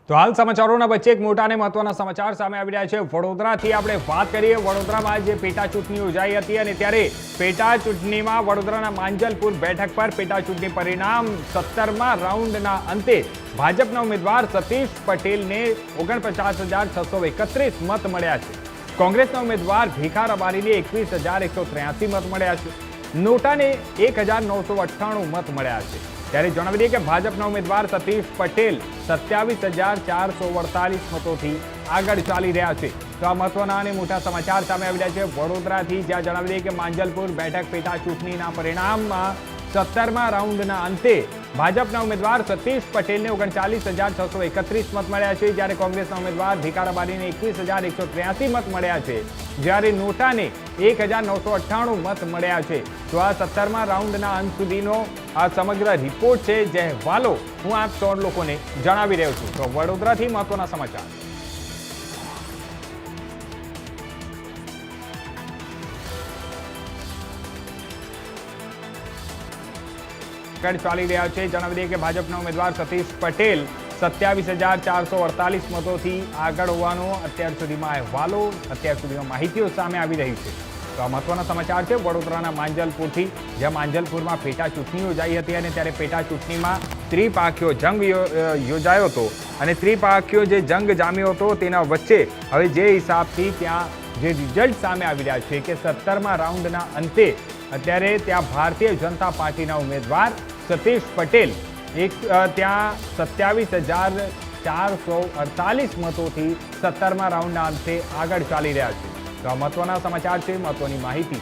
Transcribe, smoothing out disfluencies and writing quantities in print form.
તો હાલ સમાચારોના વચ્ચે એક મોટા અને મહત્વના સમાચાર સામે આવી રહ્યા છે। વડોદરાથી આપણે વાત કરીએ। વડોદરામાં જે પેટા ચૂંટણી યોજાઈ હતી અને ત્યારે પેટા ચૂંટણીમાં વડોદરાના માંજલપુર બેઠક પર પેટા ચૂંટણી પરિણામ 17મા રાઉન્ડના અંતે ભાજપના ઉમેદવાર સતીશ પટેલને 49,631 મત મળ્યા છે। કોંગ્રેસના ઉમેદવાર ભીખા રબારીને 21,183 મત મળ્યા છે। નોટાને 1,998 મત મળ્યા છે। ત્યારે જણાવી દઈએ કે ભાજપના ઉમેદવાર સતીશ પટેલ 27,448 મતોથી આગળ ચાલી રહ્યા છે। તો આ મહત્વના અને મોટા સમાચાર સામે આવી રહ્યા છે વડોદરાથી, જ્યાં જણાવી દઈએ કે માંજલપુર બેઠક પેટા ચૂંટણીના પરિણામમાં 17મા રાઉન્ડના અંતે ભાજપના ઉમેદવાર સતીશ પટેલને 39,631 મત મળ્યા છે, જ્યારે કોંગ્રેસના ઉમેદવાર ભીખા રબારીને 21,183 મત મળ્યા છે, જ્યારે નોટાને 1,998 મત મળ્યા છે। તો આ 17મા રાઉન્ડના અંત સુધીનો આ સમગ્ર રિપોર્ટ છે, જે અહેવાલો હું આપ સૌ લોકોને જણાવી રહ્યો છું। તો વડોદરાથી મહત્વના સમાચાર। ચાલી રહ્યા છે। જણાવી દઈએ કે ભાજપના ઉમેદવાર સતીશ પટેલ 27,448 મતોથી આગળ હોવાનો અત્યાર સુધીમાં અહેવાલો, અત્યાર સુધીમાં માહિતીઓ સામે આવી રહી છે। તો આ મહત્વના સમાચાર છે વડોદરાના માંજલપુરથી, જ્યાં માંજલપુરમાં પેટા ચૂંટણી યોજાઈ હતી અને ત્યારે પેટા ચૂંટણીમાં ત્રિપાખીયો જંગ યોજાયો હતો અને ત્રિપાખીયો જે જંગ જામ્યો હતો તેના વચ્ચે હવે જે હિસાબથી ત્યાં જે રિઝલ્ટ સામે આવી રહ્યા છે કે 17મા રાઉન્ડના અંતે અત્યારે ત્યાં ભારતીય જનતા પાર્ટીના ઉમેદવાર સતીશ પટેલ ત્યાં 27,448 મતોથી 17મા રાઉન્ડના અંતે આગળ ચાલી રહ્યા છે। તો આ મહત્વના સમાચાર છે, મહત્વની માહિતી